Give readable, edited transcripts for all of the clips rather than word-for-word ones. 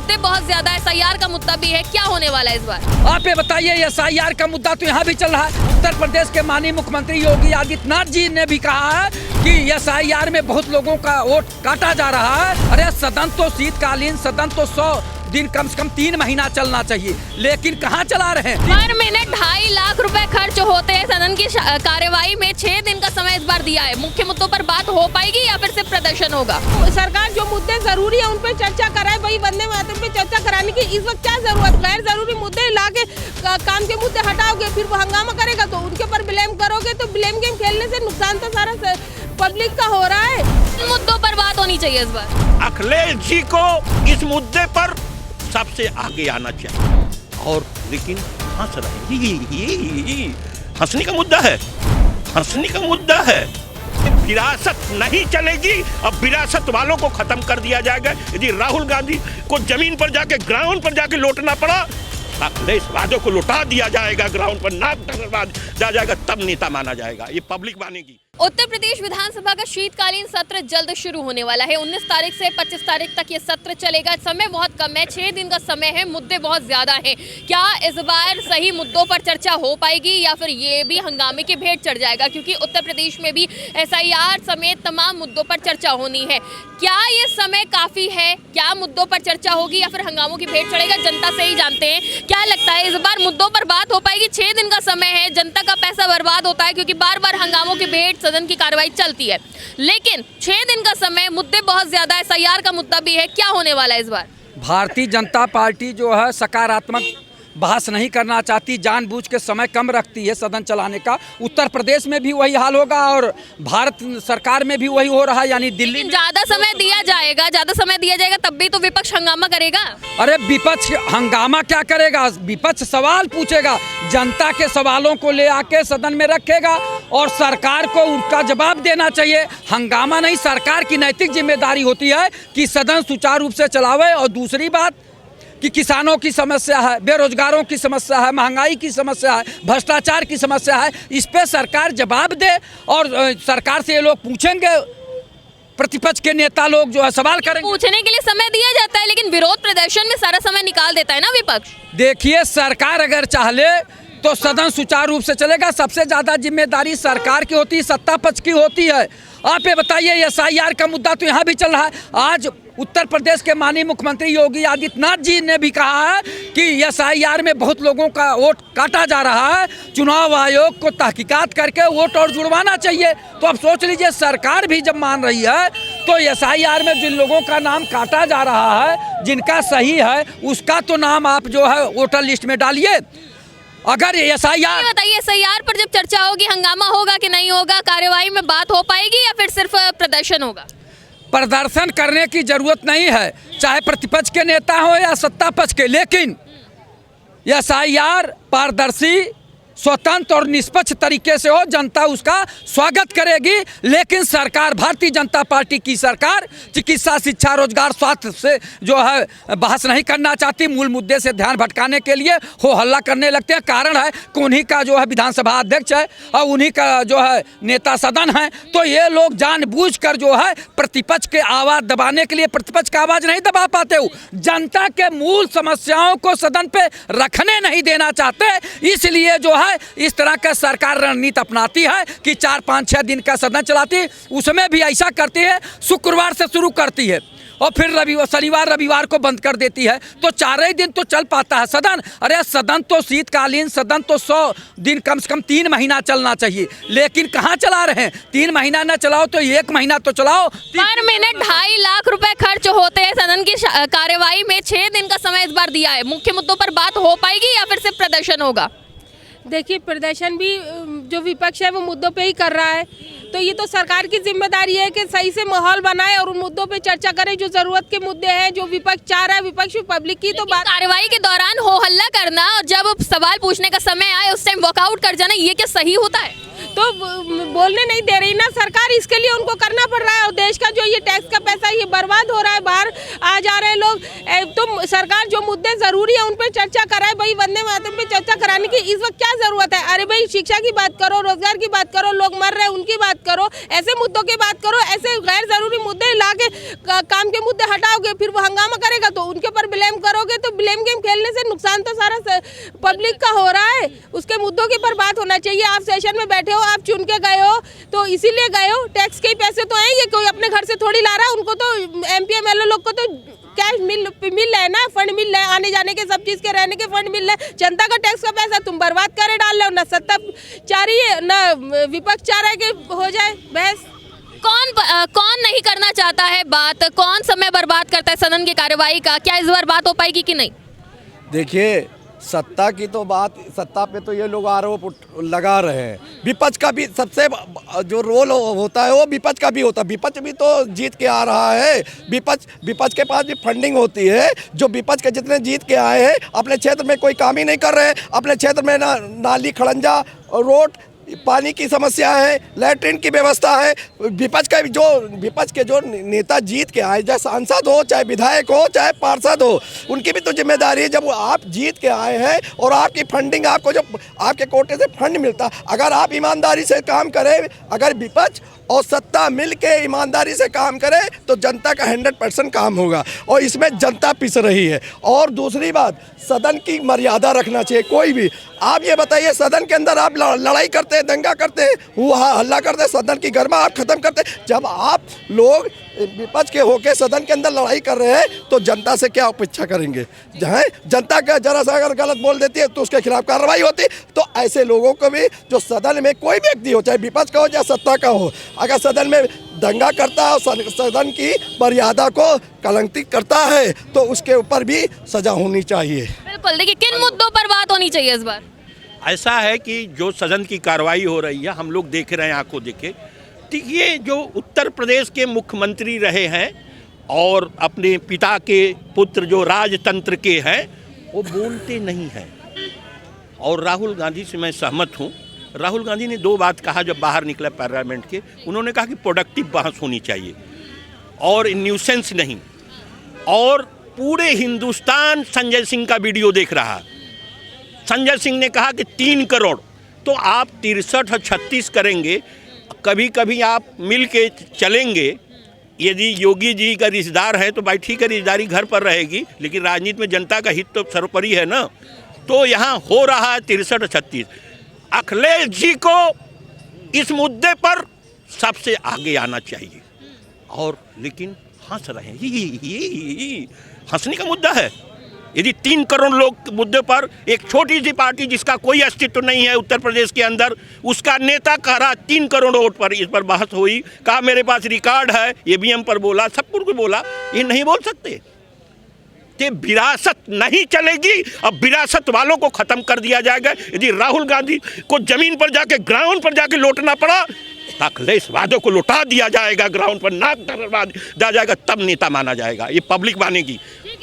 मुद्दे बहुत ज्यादा है, SIR का मुद्दा भी है, क्या होने वाला है इस बार? आप ये बताइए, SIR का मुद्दा तो यहाँ भी चल रहा है। उत्तर प्रदेश के माननीय मुख्यमंत्री योगी आदित्यनाथ जी ने भी कहा है कि SIR में बहुत लोगों का वोट काटा जा रहा है। अरे सदन तो शीतकालीन सदन तो 100 दिन कम से कम 3 महीना चलना चाहिए, लेकिन कहाँ चला रहे हैं। हर महीने 2.5 लाख रुपए खर्च होते हैं सदन की कार्यवाही में। 6 दिन का समय इस बार दिया है। मुख्य मुद्दों पर बात हो पाएगी या फिर सिर्फ प्रदर्शन होगा? सरकार जो मुद्दे जरूरी है उन पर चर्चा कराए, वही वंदे मातरम पे चर्चा कराने की इस वक्त क्या जरूरत? गैर जरूरी मुद्दे ला के काम के मुद्दे हटाओगे, फिर वो हंगामा करेगा तो उनके ऊपर ब्लेम करोगे, तो ब्लेम गेम खेलने से नुकसान तो सारा पब्लिक का हो रहा है। मुद्दों पर बात होनी चाहिए इस बार। अखिलेश जी को इस मुद्दे पर सबसे आगे आना चाहिए, और लेकिन हंस रहे, हंसने का मुद्दा है, हंसने का मुद्दा है। विरासत नहीं चलेगी, अब विरासत वालों को खत्म कर दिया जाएगा। यदि राहुल गांधी को जमीन पर जाके ग्राउंड पर जाके लौटना पड़ा, अखिलेशवादियों को लौटा दिया जाएगा, ग्राउंड पर नाक दिया जाएगा, तब नेता माना जाएगा, ये पब्लिक मानेगी। उत्तर प्रदेश विधानसभा का शीतकालीन सत्र जल्द शुरू होने वाला है। 19 तारीख से 25 तारीख तक ये सत्र चलेगा। समय बहुत कम है, 6 दिन का समय है, मुद्दे बहुत ज्यादा हैं। क्या इस बार सही मुद्दों पर चर्चा हो पाएगी या फिर ये भी हंगामे की भेंट चढ़ जाएगा? क्योंकि उत्तर प्रदेश में भी SIR समेत तमाम मुद्दों पर चर्चा होनी है। क्या ये समय काफी है? क्या मुद्दों पर चर्चा होगी या फिर हंगामों की भेंट चढ़ेगा? जनता से ही जानते हैं। क्या लगता है इस बार मुद्दों पर बात हो पाएगी? 6 दिन का समय है, जनता का पैसा बर्बाद होता है क्योंकि बार बार हंगामों की भेंट सदन की कार्रवाई चलती है, लेकिन 6 दिन का समय, मुद्दे बहुत ज्यादा है, SIR का मुद्दा भी है, क्या होने वाला है इस बार? भारतीय जनता पार्टी जो है सकारात्मक बहस नहीं करना चाहती, जानबूझ के समय कम रखती है सदन चलाने का। उत्तर प्रदेश में भी वही हाल होगा और भारत सरकार में भी वही हो रहा है, यानी दिल्ली में ज्यादा समय दिया जाएगा, तब भी तो विपक्ष हंगामा करेगा। अरे विपक्ष हंगामा क्या करेगा? विपक्ष सवाल पूछेगा, जनता के सवालों को ले आके सदन में रखेगा और सरकार को उनका जवाब देना चाहिए। हंगामा नहीं, सरकार की नैतिक जिम्मेदारी होती है कि सदन सुचारू रूप से चलावे। और दूसरी बात कि किसानों की समस्या है, बेरोजगारों की समस्या है, महंगाई की समस्या है, भ्रष्टाचार की समस्या है, इस पे सरकार जवाब दे। और सरकार से ये लोग पूछेंगे, प्रतिपक्ष के नेता लोग जो है सवाल करेंगे। पूछने के लिए समय दिया जाता है, लेकिन विरोध प्रदर्शन में सारा समय निकाल देता है ना विपक्ष। देखिए, सरकार अगर चाहे तो सदन सुचारू रूप से चलेगा। सबसे ज्यादा जिम्मेदारी सरकार की होती है, सत्ता पक्ष की होती है। आप ये बताइए, SIR का मुद्दा तो यहाँ भी चल रहा है। आज उत्तर प्रदेश के माननीय मुख्यमंत्री योगी आदित्यनाथ जी ने भी कहा है कि SIR में बहुत लोगों का वोट काटा जा रहा है, चुनाव आयोग को तहकीकात करके वोट और जुड़वाना चाहिए। तो अब सोच लीजिए, सरकार भी जब मान रही है तो SIR में जिन लोगों का नाम काटा जा रहा है, जिनका सही है, उसका तो नाम आप जो है वोटर लिस्ट में डालिए। अगर SIR बताइए, SIR पर जब चर्चा होगी, हंगामा होगा कि नहीं होगा? कार्यवाही में बात हो पाएगी या फिर सिर्फ प्रदर्शन होगा? प्रदर्शन करने की जरूरत नहीं है, चाहे प्रतिपक्ष के नेता हो या सत्ता पक्ष के, लेकिन SIR पारदर्शी, स्वतंत्र और निष्पक्ष तरीके से हो, जनता उसका स्वागत करेगी। लेकिन सरकार, भारतीय जनता पार्टी की सरकार चिकित्सा, शिक्षा, रोजगार, स्वास्थ्य से जो है बहस नहीं करना चाहती। मूल मुद्दे से ध्यान भटकाने के लिए हो हल्ला करने लगते हैं। कारण है कि उन्हीं का जो है विधानसभा अध्यक्ष है और उन्हीं का जो है नेता सदन है। तो ये लोग जानबूझकर जो है प्रतिपक्ष के आवाज़ दबाने के लिए प्रतिपक्ष का आवाज़ नहीं दबा पाते हो, जनता के मूल समस्याओं को सदन पे रखने नहीं देना चाहते। इसलिए जो है इस तरह का सरकार रणनीति अपनाती है कि 4, 5, 6 दिन का सदन चलाती है। उसमें भी ऐसा करती है, शुक्रवार से शुरू करती है और फिर शनिवार रविवार को बंद कर देती है, तो 4 ही दिन तो चल पाता है सदन। अरे सदन तो शीतकालीन सदन तो 100 दिन कम से कम 3 महीना चलना चाहिए, लेकिन कहाँ चला रहे हैं? 3 महीना ना चलाओ तो 1 महीना तो चलाओ। हर महीने 2.5 लाख रुपए खर्च होते हैं सदन की कार्यवाही में। 6 दिन का समय इस बार दिया है। मुख्य मुद्दों पर बात हो पाएगी या फिर सिर्फ प्रदर्शन होगा? देखिए, प्रदर्शन भी जो विपक्ष है वो मुद्दों पे ही कर रहा है, तो ये तो सरकार की जिम्मेदारी है कि सही से माहौल बनाए और उन मुद्दों पे चर्चा करे जो जरूरत के मुद्दे हैं, जो विपक्ष चाह रहा है। विपक्ष पब्लिक की तो बात, कार्रवाई के दौरान हो हल्ला करना और जब सवाल पूछने का समय आए उस टाइम वॉकआउट कर जाना, ये क्या सही होता है? तो बोलने नहीं दे रही ना सरकार, इसके लिए उनको करना पड़ रहा है। और देश का जो ये टैक्स का पैसा है, ये बर्बाद हो रहा है, बाहर आ जा रहे हैं लोग। तुम सरकार जो मुद्दे जरूरी है उन पे चर्चा कराए भाई, वंदे मातरम पे चर्चा कराने की इस वक्त क्या जरूरत है? अरे भाई शिक्षा की बात करो, रोजगार की बात करो, लोग मर रहे हैं उनकी बात करो, ऐसे मुद्दों की बात करो। ऐसे गैर जरूरी मुद्दे ला के काम के मुद्दे हटाओगे, फिर वो हंगामा करेगा तो उनके ऊपर ब्लेम करोगे, तो ब्लेम गेम खेलने से नुकसान तो सारा पब्लिक का हो रहा है। उसके मुद्दों के ऊपर बात होना चाहिए। आप सेशन में बैठे हो, आप चुन के गए हो तो इसीलिए गए हो, टैक्स के ही पैसे तो हैं, ये कोई अपने घर से थोड़ी ला रहा है। उनको तो MP MLA लोग को तो कैश मिल रहा है ना, फंड मिल रहा है, आने जाने के सब चीज़ के रहने के फंड मिल रहा है। जनता का टैक्स का पैसा तुम बर्बाद करे डाल रहे हो। ना सत्ता चाह रही है ना विपक्ष चाह रहा है कि हो जाए बहस। कौन नहीं करना चाहता है बात? कौन समय बर्बाद करता है सदन की कार्यवाही का? क्या इस बार बात हो पाएगी कि नहीं? देखिए, सत्ता की तो बात, सत्ता पे तो ये लोग आरोप लगा रहे हैं। विपक्ष का भी सबसे जो रोल होता है वो विपक्ष का भी होता है। विपक्ष भी तो जीत के आ रहा है। विपक्ष के पास भी फंडिंग होती है। जो विपक्ष के जितने जीत के आए हैं अपने क्षेत्र में कोई काम ही नहीं कर रहे। अपने क्षेत्र में ना नाली, खड़ंजा, रोड, पानी की समस्या है, लैट्रिन की व्यवस्था है। विपक्ष के जो नेता जीत के आए, चाहे सांसद हो, चाहे विधायक हो, चाहे पार्षद हो, उनकी भी तो जिम्मेदारी है। जब वो आप जीत के आए हैं और आपकी फंडिंग, आपको जो आपके कोटे से फंड मिलता, अगर आप ईमानदारी से काम करें, अगर विपक्ष और सत्ता मिल के ईमानदारी से काम करे तो जनता का 100% काम होगा। और इसमें जनता पिस रही है। और दूसरी बात, सदन की मर्यादा रखना चाहिए। कोई भी, आप ये बताइए, सदन के अंदर आप लड़ाई करते हैं, दंगा करते हैं, हुआ हल्ला करते हैं, सदन की गर्मा आप खत्म करते हैं। जब आप लोग विपक्ष के होके सदन के अंदर लड़ाई कर रहे हैं तो जनता से क्या अपेक्षा करेंगे? जहाँ जनता का जरा सा अगर गलत बोल देती है तो उसके खिलाफ कार्रवाई होती है। तो ऐसे लोगों को भी, जो सदन में कोई व्यक्ति हो, चाहे विपक्ष का हो या सत्ता का हो, अगर सदन में दंगा करता है और सदन की मर्यादा को कलंकित करता है तो उसके ऊपर भी सजा होनी चाहिए। बिल्कुल। देखिए, किन मुद्दों पर बात होनी चाहिए इस बार? ऐसा है कि जो सदन की कार्रवाई हो रही है, हम लोग देख रहे हैं आंखों देखे। ये जो उत्तर प्रदेश के मुख्यमंत्री रहे हैं और अपने पिता के पुत्र जो राजतंत्र के हैं, वो बोलते नहीं हैं। और राहुल गांधी से मैं सहमत हूँ। राहुल गांधी ने 2 बात कहा जब बाहर निकला पार्लियामेंट के। उन्होंने कहा कि प्रोडक्टिव बहस होनी चाहिए और न्यूसेंस नहीं। और पूरे हिंदुस्तान संजय सिंह का वीडियो देख रहा है। संजय सिंह ने कहा कि 3 करोड़, तो आप 63 और 36 करेंगे। कभी कभी आप मिल के चलेंगे। यदि योगी जी का रिश्तेदार है तो भाई ठीक है, रिश्तेदारी घर पर रहेगी, लेकिन राजनीति में जनता का हित तो सर्वोपरि है ना। तो यहाँ हो रहा है 63 और 36। अखिलेश जी को इस मुद्दे पर सबसे आगे आना चाहिए। और लेकिन हंस रहे हैं, हंसने का मुद्दा है। यदि 3 करोड़ लोग मुद्दे पर एक छोटी सी पार्टी जिसका कोई अस्तित्व नहीं है उत्तर प्रदेश के अंदर, उसका नेता कह रहा 3 करोड़ वोट पर इस पर बहस हुई, कहा मेरे पास रिकॉर्ड है, EVM पर बोला, सब कुछ बोला। ये नहीं बोल सकते। ये विरासत नहीं चलेगी। अब विरासत वालों को खत्म कर दिया जाएगा। यदि राहुल गांधी को जमीन पर जाके, ग्राउंड पर जाके लौटना पड़ा, अखिलेशवादियों को लौटा दिया जाएगा, ग्राउंड पर नाक दरवा दिया जाएगा, तब नेता माना जाएगा। ये पब्लिक मानेगी।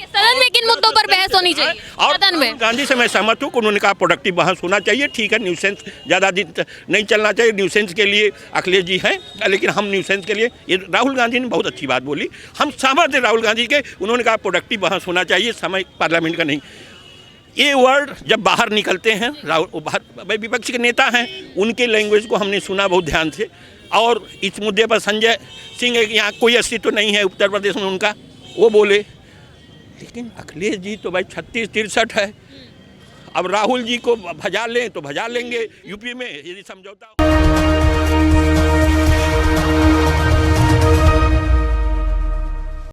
सदन में किन मुद्दों पर बहस होनी चाहिए? और सदन में गांधी से मैं सहमत हूँ कि उन्होंने कहा प्रोडक्टिव बहस होना चाहिए। ठीक है, न्यूसेंस ज़्यादा दिन नहीं चलना चाहिए। न्यूसेंस के लिए अखिलेश जी हैं, लेकिन हम न्यूसेंस के लिए, ये राहुल गांधी ने बहुत अच्छी बात बोली, हम सहमत हैं राहुल गांधी के। उन्होंने कहा प्रोडक्टिव बहस होना चाहिए, समय पार्लियामेंट का नहीं। ये वर्ड जब बाहर निकलते हैं, राहुल विपक्ष के नेता हैं, उनके लैंग्वेज को हमने सुना बहुत ध्यान से। और इस मुद्दे पर संजय सिंह, यहाँ कोई अस्तित्व नहीं है उत्तर प्रदेश में उनका, वो बोले। लेकिन अखिलेश जी तो भाई 36-63 है। अब राहुल जी को भजा लें तो भजा लेंगे यूपी में, यदि समझौता